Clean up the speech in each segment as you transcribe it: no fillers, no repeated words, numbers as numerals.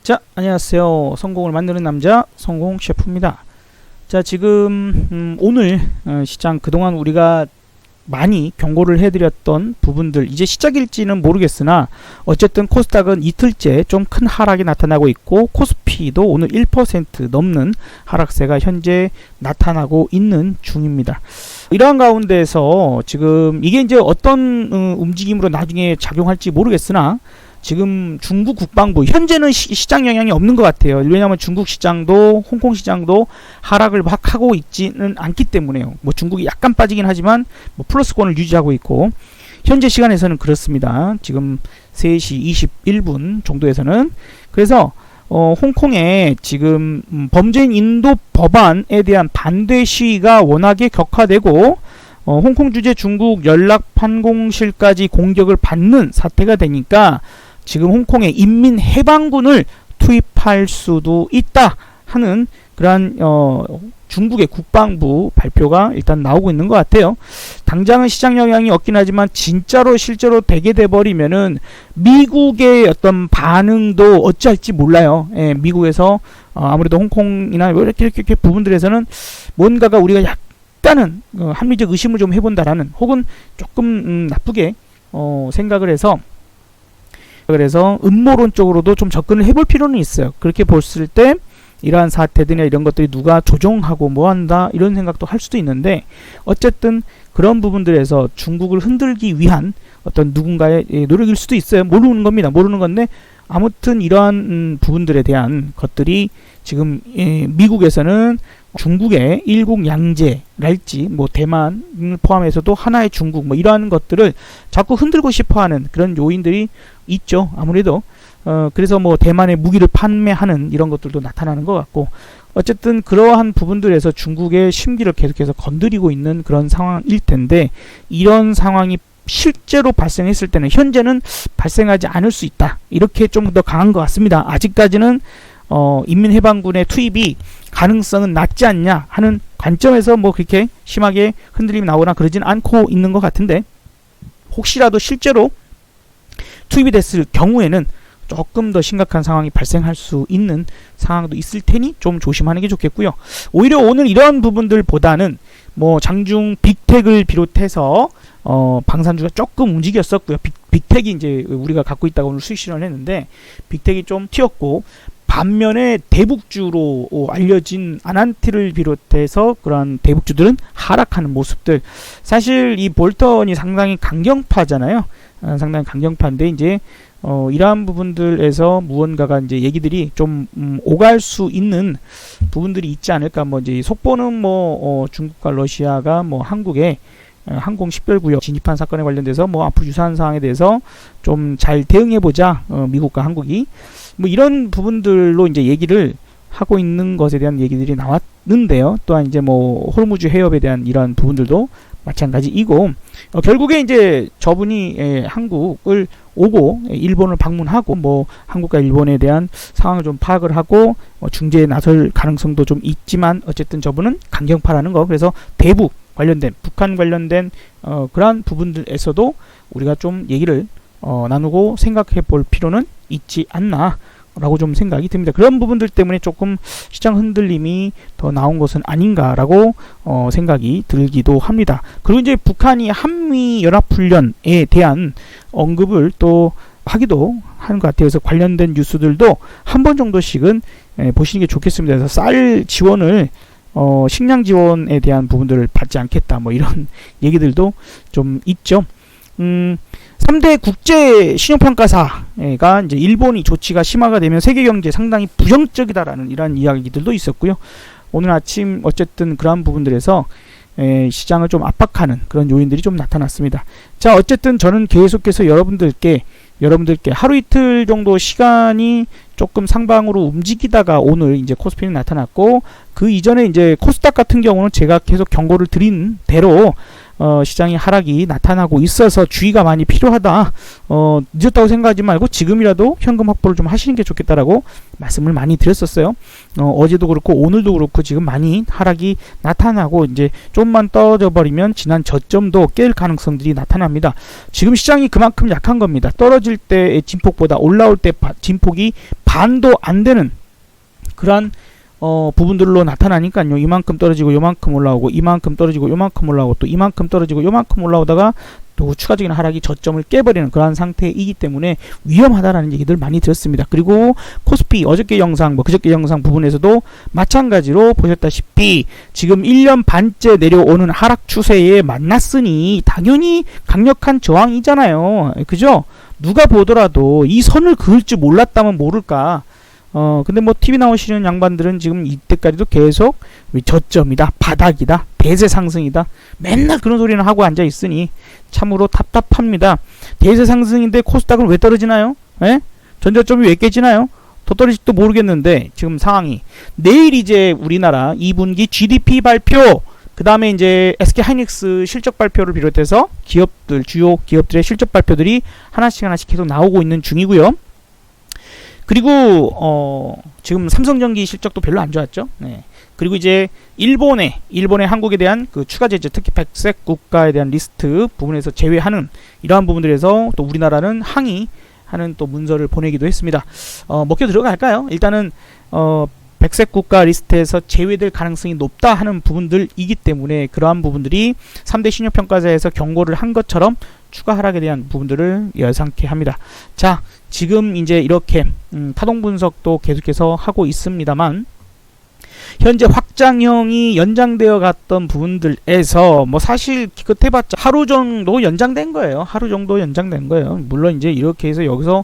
자, 안녕하세요. 성공을 만드는 남자 성공 셰프입니다. 자, 지금 오늘 시장 그동안 우리가 많이 경고를 해드렸던 부분들 이제 시작일지는 모르겠으나 어쨌든 코스닥은 이틀째 좀 큰 하락이 나타나고 있고 코스피도 오늘 1% 넘는 하락세가 현재 나타나고 있는 중입니다. 이러한 가운데서 지금 이게 이제 어떤 움직임으로 나중에 작용할지 모르겠으나 지금 중국 국방부 현재는 시장 영향이 없는 것 같아요. 왜냐하면 중국 시장도 홍콩 시장도 하락을 막 하고 있지는 않기 때문에요. 뭐 중국이 약간 빠지긴 하지만 뭐 플러스권을 유지하고 있고 현재 시간에서는 그렇습니다. 지금 3시 21분 정도에서는 그래서 홍콩에 지금 범죄인 인도 법안에 대한 반대 시위가 워낙에 격화되고 홍콩 주재 중국 연락판공실까지 공격을 받는 사태가 되니까 지금 홍콩에 인민해방군을 투입할 수도 있다 하는 그러한 중국의 국방부 발표가 일단 나오고 있는 것 같아요. 당장은 시장 영향이 없긴 하지만 진짜로 실제로 되게 돼버리면은 미국의 어떤 반응도 어찌할지 몰라요. 예, 미국에서 아무래도 홍콩이나 이렇게 부분들에서는 뭔가가 우리가 약간은 합리적 의심을 좀 해본다라는 혹은 조금 나쁘게 생각을 해서 그래서 음모론적으로도 좀 접근을 해볼 필요는 있어요. 그렇게 봤을 때 이러한 사태들이나 이런 것들이 누가 조종하고 뭐한다 이런 생각도 할 수도 있는데 어쨌든 그런 부분들에서 중국을 흔들기 위한 어떤 누군가의 노력일 수도 있어요. 모르는 겁니다. 모르는 건데 아무튼 이러한 부분들에 대한 것들이 지금 미국에서는 중국의 일국양제랄지 뭐 대만을 포함해서도 하나의 중국 뭐 이러한 것들을 자꾸 흔들고 싶어하는 그런 요인들이 있죠. 아무래도 그래서 뭐 대만의 무기를 판매하는 이런 것들도 나타나는 것 같고 어쨌든 그러한 부분들에서 중국의 심기를 계속해서 건드리고 있는 그런 상황일 텐데 이런 상황이 실제로 발생했을 때는 현재는 발생하지 않을 수 있다. 이렇게 좀 더 강한 것 같습니다. 아직까지는 인민해방군의 투입이 가능성은 낮지 않냐 하는 관점에서 뭐 그렇게 심하게 흔들림이 나오거나 그러진 않고 있는 것 같은데 혹시라도 실제로 투입이 됐을 경우에는 조금 더 심각한 상황이 발생할 수 있는 상황도 있을 테니 좀 조심하는 게 좋겠고요. 오히려 오늘 이러한 부분들보다는 뭐 장중 빅텍을 비롯해서 방산주가 조금 움직였었고요. 빅텍이 이제 우리가 갖고 있다고 오늘 수익 실현을 했는데 빅텍이 좀 튀었고 반면에 대북주로 알려진 아난티를 비롯해서 그런 대북주들은 하락하는 모습들. 사실 이 볼턴이 상당히 강경파잖아요. 상당히 강경파인데 이제 이러한 부분들에서 무언가가 이제 얘기들이 좀 오갈 수 있는 부분들이 있지 않을까. 뭐 이제 속보는 뭐 중국과 러시아가 뭐 한국에 항공 식별구역 진입한 사건에 관련돼서 뭐 앞으로 유사한 사항에 대해서 좀 잘 대응해보자. 미국과 한국이 뭐 이런 부분들로 이제 얘기를 하고 있는 것에 대한 얘기들이 나왔는데요. 또한 이제 뭐 호르무즈 해협에 대한 이런 부분들도 마찬가지이고 결국에 이제 저분이 한국을 오고 일본을 방문하고 뭐 한국과 일본에 대한 상황을 좀 파악을 하고 중재에 나설 가능성도 좀 있지만 어쨌든 저분은 강경파라는 거. 그래서 대북 관련된 북한 관련된 그러한 부분들에서도 우리가 좀 얘기를 나누고 생각해 볼 필요는 있지 않나 라고 좀 생각이 듭니다. 그런 부분들 때문에 조금 시장 흔들림이 더 나온 것은 아닌가라고 생각이 들기도 합니다. 그리고 이제 북한이 한미 연합훈련에 대한 언급을 또 하기도 하는 것 같아요. 그래서 관련된 뉴스들도 한 번 정도씩은 보시는 게 좋겠습니다. 그래서 쌀 지원을 식량 지원에 대한 부분들을 받지 않겠다 뭐 이런 얘기들도 좀 있죠. 3대 국제 신용평가사가 이제 일본이 조치가 심화가 되면 세계 경제에 상당히 부정적이다라는 이러한 이야기들도 있었고요. 오늘 아침 어쨌든 그러한 부분들에서 시장을 좀 압박하는 그런 요인들이 좀 나타났습니다. 자, 어쨌든 저는 계속해서 여러분들께 하루 이틀 정도 시간이 조금 상방으로 움직이다가 오늘 이제 코스피는 나타났고 그 이전에 이제 코스닥 같은 경우는 제가 계속 경고를 드린 대로 시장의 하락이 나타나고 있어서 주의가 많이 필요하다. 늦었다고 생각하지 말고 지금이라도 현금 확보를 좀 하시는 게 좋겠다라고 말씀을 많이 드렸었어요. 어제도 그렇고 오늘도 그렇고 지금 많이 하락이 나타나고 이제 좀만 떨어져 버리면 지난 저점도 깰 가능성들이 나타납니다. 지금 시장이 그만큼 약한 겁니다. 떨어질 때의 진폭보다 올라올 때 진폭이 반도 안 되는 그러한 부분들로 나타나니까요. 이만큼 떨어지고 요만큼 올라오고, 이만큼 떨어지고 요만큼 올라오고, 또 이만큼 떨어지고 요만큼 올라오다가 또 추가적인 하락이 저점을 깨버리는 그러한 상태이기 때문에 위험하다라는 얘기들 많이 들었습니다. 그리고 코스피 어저께 영상, 그저께 영상 부분에서도 마찬가지로 보셨다시피 지금 1년 반째 내려오는 하락 추세에 만났으니 당연히 강력한 저항이잖아요. 그죠? 누가 보더라도 이 선을 그을 줄 몰랐다면 모를까. 근데 뭐 TV 나오시는 양반들은 지금 이때까지도 계속 저점이다, 바닥이다, 대세 상승이다, 맨날 그런 소리는 하고 앉아 있으니 참으로 답답합니다. 대세 상승인데 코스닥은 왜 떨어지나요? 에? 전저점이 왜 깨지나요? 더 떨어질지도 모르겠는데 지금 상황이 내일 이제 우리나라 2분기 GDP 발표, 그 다음에 이제 SK 하이닉스 실적 발표를 비롯해서 기업들, 주요 기업들의 실적 발표들이 하나씩 계속 나오고 있는 중이고요. 그리고 지금 삼성전기 실적도 별로 안 좋았죠. 네. 그리고 이제 일본의 한국에 대한 그 추가 제재, 특히 백색 국가에 대한 리스트 부분에서 제외하는 이러한 부분들에서 또 우리나라는 항의하는 또 문서를 보내기도 했습니다. 먹혀 들어갈까요? 일단은 백색 국가 리스트에서 제외될 가능성이 높다 하는 부분들이기 때문에 그러한 부분들이 3대 신용평가사에서 경고를 한 것처럼 추가 하락에 대한 부분들을 예상케 합니다. 자, 지금 이제 이렇게 파동 분석도 계속해서 하고 있습니다만 현재 확장형이 연장되어 갔던 부분들에서 뭐 사실 기껏해봤자 하루 정도 연장된 거예요. 물론 이제 이렇게 해서 여기서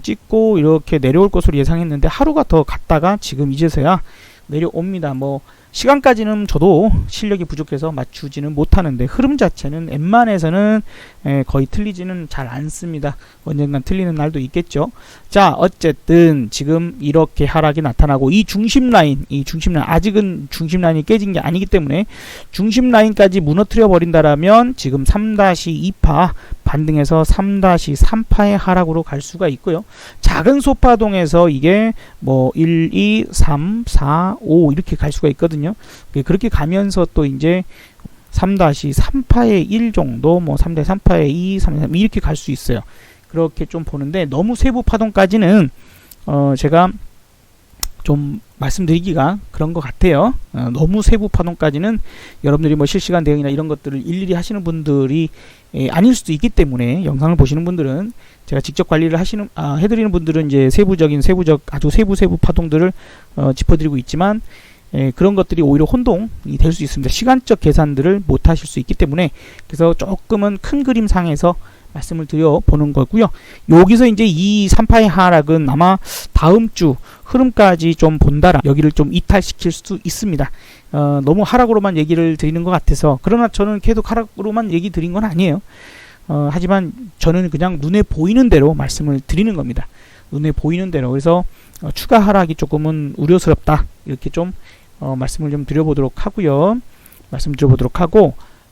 찍고 이렇게 내려올 것으로 예상했는데 하루가 더 갔다가 지금 이제서야 내려옵니다. 뭐 시간까지는 저도 실력이 부족해서 맞추지는 못하는데 흐름 자체는 웬만해서는 거의 틀리지는 잘 않습니다. 언젠간 틀리는 날도 있겠죠. 자, 어쨌든 지금 이렇게 하락이 나타나고 이 중심 라인 아직은 중심 라인이 깨진 게 아니기 때문에 중심 라인까지 무너뜨려 버린다라면 지금 3-2파 반등해서 3-3파의 하락으로 갈 수가 있고요. 작은 소파동에서 이게 뭐 1, 2, 3, 4, 5 이렇게 갈 수가 있거든요. 그렇게 가면서 또 이제 3-3파의 1 정도, 뭐 3-3파의 2, 3 이렇게 갈 수 있어요. 그렇게 좀 보는데 너무 세부 파동까지는 제가 좀 말씀드리기가 그런 것 같아요. 너무 세부 파동까지는 여러분들이 뭐 실시간 대응이나 이런 것들을 일일이 하시는 분들이 아닐 수도 있기 때문에 영상을 보시는 분들은 제가 직접 관리를 해드리는 분들은 이제 세부적 아주 세부 파동들을 짚어드리고 있지만 그런 것들이 오히려 혼동이 될 수 있습니다. 시간적 계산들을 못 하실 수 있기 때문에 그래서 조금은 큰 그림상에서 말씀을 드려보는 거고요. 여기서 이제 이 3파의 하락은 아마 다음 주 흐름까지 좀 본다라 여기를 좀 이탈시킬 수 있습니다. 너무 하락으로만 얘기를 드리는 것 같아서, 그러나 저는 계속 하락으로만 얘기 드린 건 아니에요. 하지만 저는 그냥 눈에 보이는 대로 말씀을 드리는 겁니다. 눈에 보이는 대로. 그래서 추가 하락이 조금은 우려스럽다 이렇게 좀 말씀을 좀 드려보도록 하고요.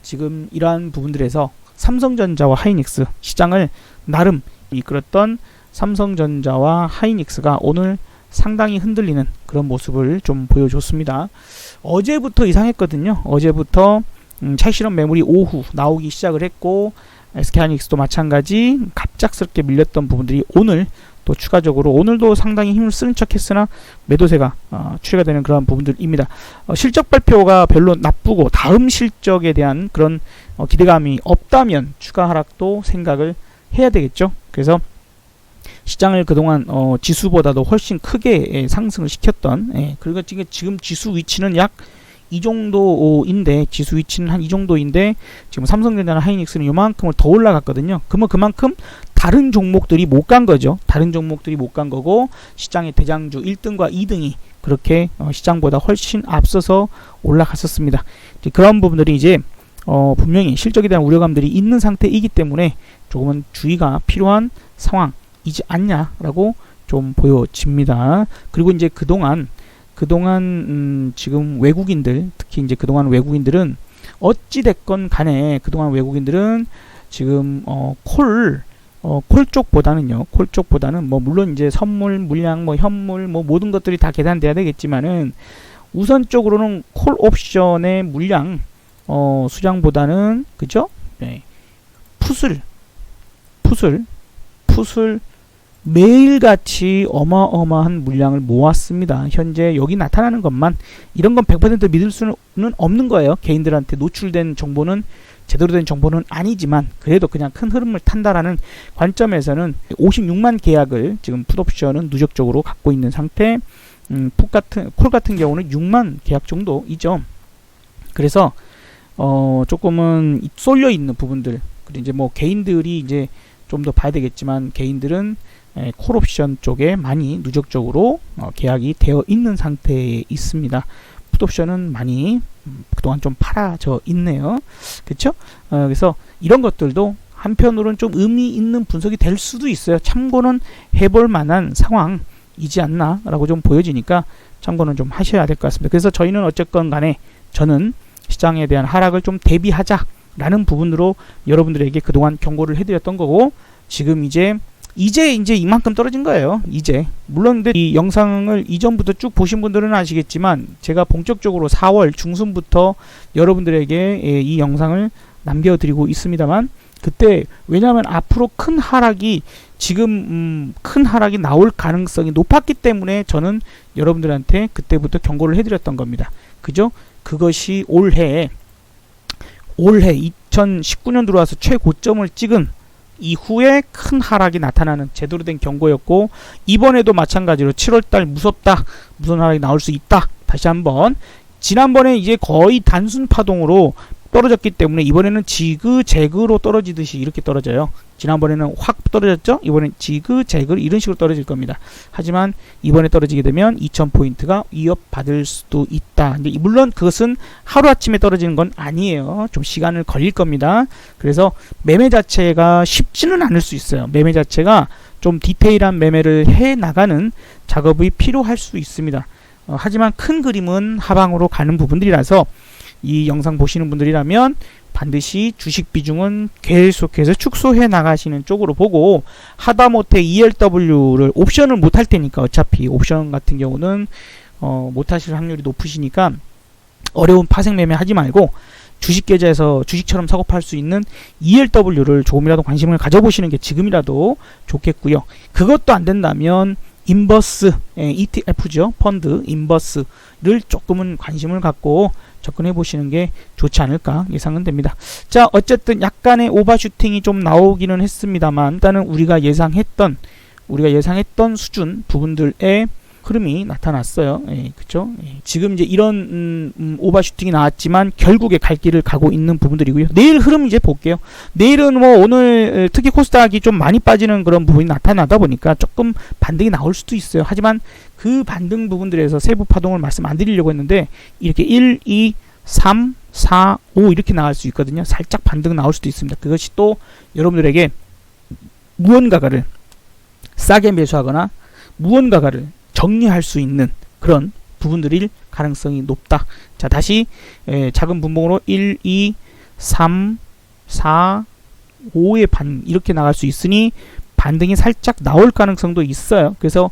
지금 이러한 부분들에서 삼성전자와 하이닉스 시장을 나름 이끌었던 삼성전자와 하이닉스가 오늘 상당히 흔들리는 그런 모습을 좀 보여줬습니다. 어제부터 이상했거든요. 어제부터 차익실현 매물이 오후 나오기 시작을 했고 SK하이닉스도 마찬가지 갑작스럽게 밀렸던 부분들이 오늘 또 추가적으로 오늘도 상당히 힘을 쓰는 척 했으나 매도세가 추이가 되는 그런 부분들입니다. 실적 발표가 별로 나쁘고 다음 실적에 대한 그런 기대감이 없다면 추가 하락도 생각을 해야 되겠죠. 그래서 시장을 그동안 지수보다도 훨씬 크게 상승을 시켰던, 그리고 지금 지수 위치는 약 이 정도인데, 지수 위치는 한 이 정도인데 지금 삼성전자나 하이닉스는 요만큼을 더 올라갔거든요. 그러면 그만큼 다른 종목들이 못 간 거죠. 다른 종목들이 못 간 거고 시장의 대장주 1등과 2등이 그렇게 시장보다 훨씬 앞서서 올라갔었습니다. 그런 부분들이 이제 분명히 실적에 대한 우려감들이 있는 상태이기 때문에 조금은 주의가 필요한 상황이지 않냐라고 좀 보여집니다. 그리고 이제 그동안 지금 외국인들, 특히 이제 그동안 외국인들은 어찌 됐건 간에 그동안 외국인들은 지금 콜 쪽보다는 뭐 물론 이제 선물, 물량, 뭐 현물, 뭐 모든 것들이 다 계산돼야 되겠지만은 우선적으로는 콜 옵션의 물량 수량보다는, 그죠? 네. 풋을 매일같이 어마어마한 물량을 모았습니다. 현재 여기 나타나는 것만 이런 건 100% 믿을 수는 없는 거예요. 개인들한테 노출된 정보는 제대로 된 정보는 아니지만 그래도 그냥 큰 흐름을 탄다라는 관점에서는 56만 계약을 지금 풋옵션은 누적적으로 갖고 있는 상태. 콜 같은 경우는 6만 계약 정도이죠. 그래서 조금은 쏠려 있는 부분들, 그리고 이제 뭐 개인들이 이제 좀 더 봐야 되겠지만 개인들은 콜옵션 쪽에 많이 누적적으로 계약이 되어 있는 상태에 있습니다. 풋옵션은 많이 그동안 좀 팔아져 있네요. 그렇죠? 그래서 이런 것들도 한편으로는 좀 의미 있는 분석이 될 수도 있어요. 참고는 해볼 만한 상황이지 않나 라고 좀 보여지니까 참고는 좀 하셔야 될 것 같습니다. 그래서 저희는 어쨌건 간에 저는 시장에 대한 하락을 좀 대비하자라는 부분으로 여러분들에게 그동안 경고를 해드렸던 거고, 지금 이제 이만큼 떨어진 거예요. 물론 근데 이 영상을 이전부터 쭉 보신 분들은 아시겠지만 제가 본격적으로 4월 중순부터 여러분들에게 이 영상을 남겨드리고 있습니다만, 그때 왜냐하면 앞으로 큰 하락이 지금 큰 하락이 나올 가능성이 높았기 때문에 저는 여러분들한테 그때부터 경고를 해드렸던 겁니다. 그죠? 그것이 올해 2019년 들어와서 최고점을 찍은 이후에 큰 하락이 나타나는 제대로 된 경고였고, 이번에도 마찬가지로 7월달 무섭다, 무슨 하락이 나올 수 있다. 다시 한번, 지난번에 이제 거의 단순 파동으로 떨어졌기 때문에 이번에는 지그재그로 떨어지듯이 이렇게 떨어져요. 지난번에는 확 떨어졌죠? 이번엔 지그재그 이런 식으로 떨어질 겁니다. 하지만 이번에 떨어지게 되면 2000포인트가 위협받을 수도 있다. 근데 물론 그것은 하루아침에 떨어지는 건 아니에요. 좀 시간을 걸릴 겁니다. 그래서 매매 자체가 쉽지는 않을 수 있어요. 매매 자체가 좀 디테일한 매매를 해 나가는 작업이 필요할 수 있습니다. 하지만 큰 그림은 하방으로 가는 부분들이라서 이 영상 보시는 분들이라면 반드시 주식 비중은 계속해서 축소해 나가시는 쪽으로 보고, 하다못해 ELW를 옵션을 못 할 테니까, 어차피 옵션 같은 경우는 못 하실 확률이 높으시니까 어려운 파생 매매 하지 말고 주식 계좌에서 주식처럼 사고 팔 수 있는 ELW를 조금이라도 관심을 가져보시는 게 지금이라도 좋겠고요. 그것도 안 된다면 인버스, ETF죠. 펀드 인버스를 조금은 관심을 갖고 접근해 보시는 게 좋지 않을까 예상은 됩니다. 자, 어쨌든 약간의 오버슈팅이 좀 나오기는 했습니다만, 일단은 우리가 예상했던 수준 부분들의 흐름이 나타났어요. 그렇죠? 지금 이제 이런 오버슈팅이 나왔지만 결국에 갈 길을 가고 있는 부분들이고요. 내일 흐름 이제 볼게요. 내일은 뭐 오늘 특히 코스닥이 좀 많이 빠지는 그런 부분이 나타나다 보니까 조금 반등이 나올 수도 있어요. 하지만 그 반등 부분들에서 세부 파동을 말씀 안 드리려고 했는데, 이렇게 1, 2, 3, 4, 5 이렇게 나갈 수 있거든요. 살짝 반등 나올 수도 있습니다. 그것이 또 여러분들에게 무언가를 싸게 매수하거나 무언가를 정리할 수 있는 그런 부분들일 가능성이 높다. 자, 다시 작은 분봉으로 1, 2, 3, 4, 5의 이렇게 나갈 수 있으니 반등이 살짝 나올 가능성도 있어요. 그래서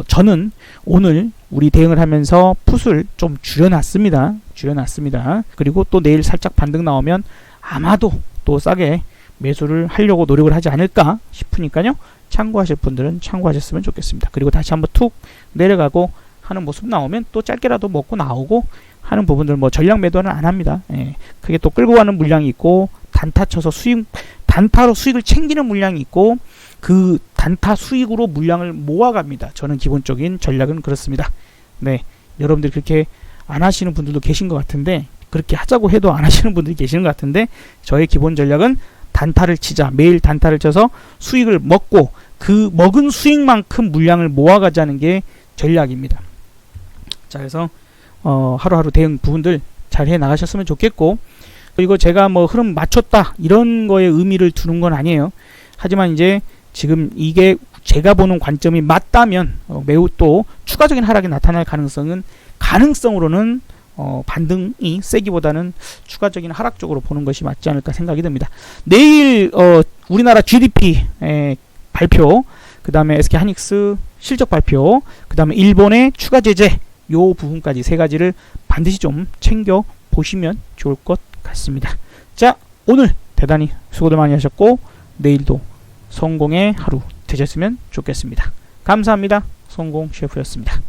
저는 오늘 우리 대응을 하면서 풋을 좀 줄여놨습니다. 그리고 또 내일 살짝 반등 나오면 아마도 또 싸게 매수를 하려고 노력을 하지 않을까 싶으니까요. 참고하실 분들은 참고하셨으면 좋겠습니다. 그리고 다시 한번 툭 내려가고 하는 모습 나오면 또 짧게라도 먹고 나오고 하는 부분들, 뭐 전량 매도는 안 합니다. 그게 또 끌고 가는 물량이 있고, 단타 쳐서 단타로 수익을 챙기는 물량이 있고, 그 단타 수익으로 물량을 모아갑니다. 저는 기본적인 전략은 그렇습니다. 네, 여러분들이 그렇게 안 하시는 분들도 계신 것 같은데, 그렇게 하자고 해도 안 하시는 분들이 계시는 것 같은데, 저의 기본 전략은 단타를 치자. 매일 단타를 쳐서 수익을 먹고 그 먹은 수익만큼 물량을 모아가자는 게 전략입니다. 자, 그래서 하루하루 대응 부분들 잘 해 나가셨으면 좋겠고, 그리고 제가 뭐 흐름 맞췄다 이런 거에 의미를 두는 건 아니에요. 하지만 이제 지금 이게 제가 보는 관점이 맞다면 매우 또 추가적인 하락이 나타날 가능성으로는 반등이 세기보다는 추가적인 하락 쪽으로 보는 것이 맞지 않을까 생각이 듭니다. 내일 우리나라 GDP 발표, 그 다음에 SK하이닉스 실적 발표, 그 다음에 일본의 추가 제재, 요 부분까지 세 가지를 반드시 좀 챙겨 보시면 좋을 것 같습니다. 자, 오늘 대단히 수고들 많이 하셨고 내일도 성공의 하루 되셨으면 좋겠습니다. 감사합니다. 성공 셰프였습니다.